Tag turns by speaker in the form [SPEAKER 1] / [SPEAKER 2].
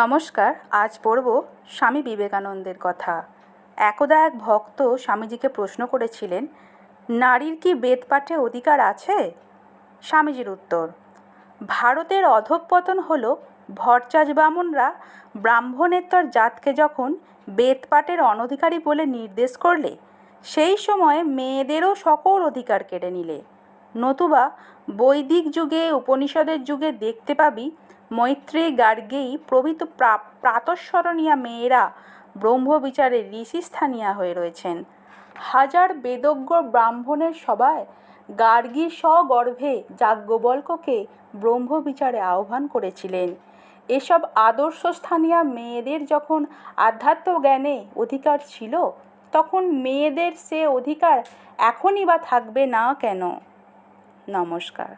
[SPEAKER 1] নমস্কার। আজ পড়ব স্বামী বিবেকানন্দের কথা। একদা এক ভক্ত স্বামীজিকে প্রশ্ন করেছিলেন, নারীর কি বেদপাঠে অধিকার আছে? স্বামীজির উত্তর, ভারতের অধঃপতন হল ভরচাজ বামনরা ব্রাহ্মণেতর জাতকে যখন বেদপাঠের অনধিকারী বলে নির্দেশ করলে, সেই সময়ে মেয়েদেরও সকল অধিকার কেড়ে নিলে। নতুবা বৈদিক যুগে, উপনিষদের যুগে দেখতে পাবি মৈত্রেয়ী, গার্গেয়ী প্রভৃতি প্রাতঃস্মরণীয়া মেয়েরা ব্রহ্মবিচারে ঋষিস্থানীয়া হয়ে রয়েছেন। হাজার বেদজ্ঞ ব্রাহ্মণের সভায় গার্গী সগর্ভে যাজ্ঞবল্ক্যকে ব্রহ্মবিচারে আহ্বান করেছিলেন। এসব আদর্শস্থানীয়া মেয়েদের যখন আধ্যাত্ম জ্ঞানে অধিকার ছিল, তখন মেয়েদের সে অধিকার এখনই বা থাকবে না কেন? নমস্কার।